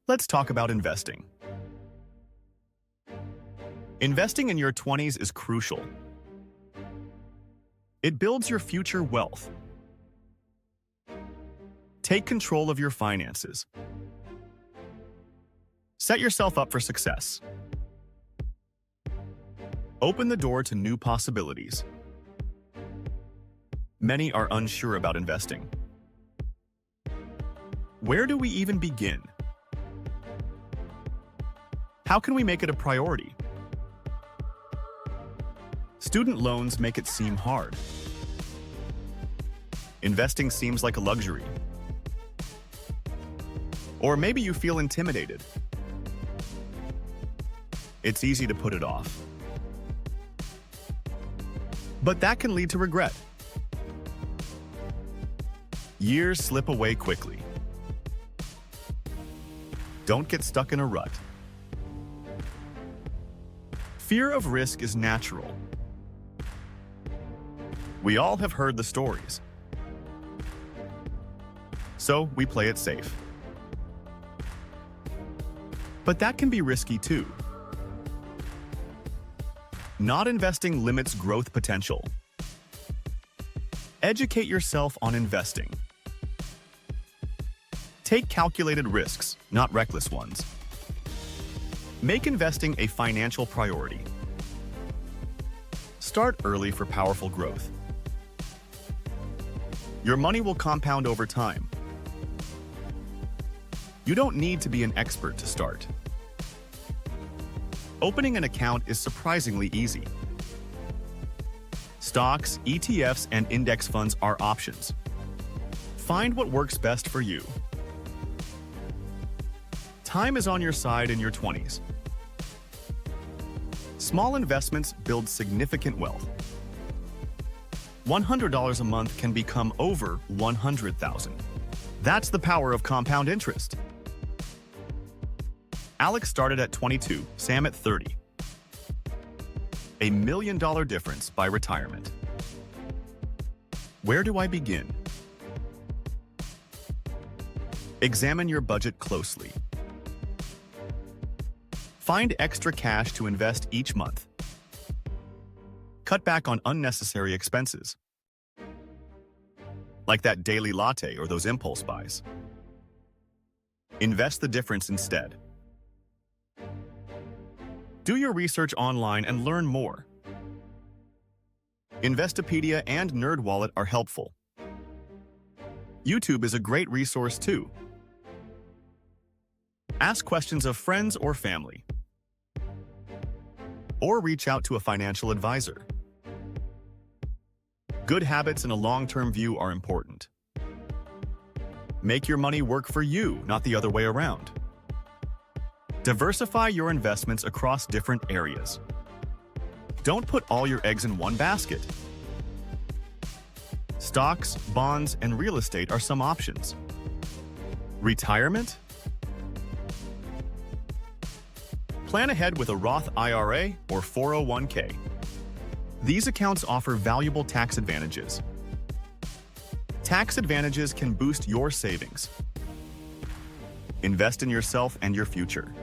Let's talk about investing. Investing in your 20s is crucial. It builds your future wealth. Take control of your finances. Set yourself up for success. Open the door to new possibilities. Many are unsure about investing. Where do we even begin? How can we make it a priority? Student loans make it seem hard. Investing seems like a luxury. Or maybe you feel intimidated. It's easy to put it off. But that can lead to regret. Years slip away quickly. Don't get stuck in a rut. Fear of risk is natural. We all have heard the stories. So we play it safe. But that can be risky too. Not investing limits growth potential. Educate yourself on investing. Take calculated risks, not reckless ones. Make investing a financial priority. Start early for powerful growth. Your money will compound over time. You don't need to be an expert to start. Opening an account is surprisingly easy. Stocks, ETFs, and index funds are options. Find what works best for you. Time is on your side in your 20s. Small investments build significant wealth. $100 a month can become over $100,000. That's the power of compound interest. Alex started at 22, Sam at 30. $1 million difference by retirement. Where do I begin? Examine your budget closely. Find extra cash to invest each month. Cut back on unnecessary expenses, like that daily latte or those impulse buys. Invest the difference instead. Do your research online and learn more. Investopedia and NerdWallet are helpful. YouTube is a great resource too. Ask questions of friends or family. Or reach out to a financial advisor. Good habits and a long-term view are important. Make your money work for you, not the other way around. Diversify your investments across different areas. Don't put all your eggs in one basket. Stocks, bonds, and real estate are some options. Retirement? Plan ahead with a Roth IRA or 401k. These accounts offer valuable tax advantages. Tax advantages can boost your savings. Invest in yourself and your future.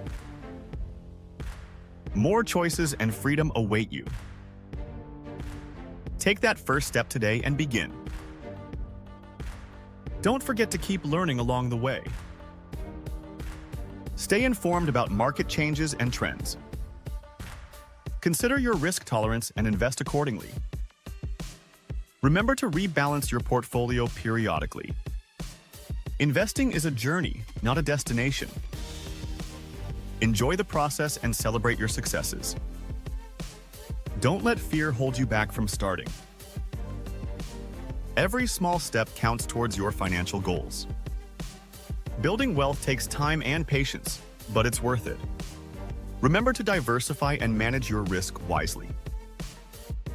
More choices and freedom await you. Take that first step today and begin. Don't forget to keep learning along the way. Stay informed about market changes and trends. Consider your risk tolerance and invest accordingly. Remember to rebalance your portfolio periodically. Investing is a journey, not a destination. Enjoy the process and celebrate your successes. Don't let fear hold you back from starting. Every small step counts towards your financial goals. Building wealth takes time and patience, but it's worth it. Remember to diversify and manage your risk wisely.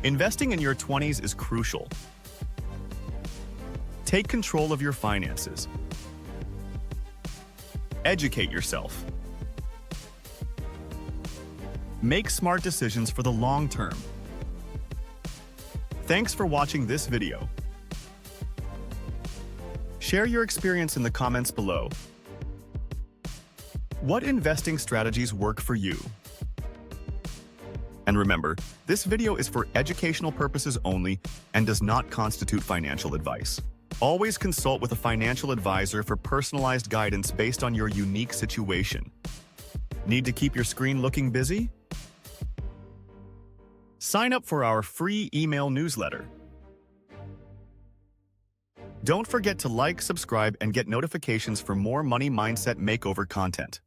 Investing in your 20s is crucial. Take control of your finances. Educate yourself. Make smart decisions for the long term. Thanks for watching this video. Share your experience in the comments below. What investing strategies work for you? And remember, this video is for educational purposes only and does not constitute financial advice. Always consult with a financial advisor for personalized guidance based on your unique situation. Need to keep your screen looking busy? Sign up for our free email newsletter. Don't forget to like, subscribe, and get notifications for more Money Mindset Makeover content.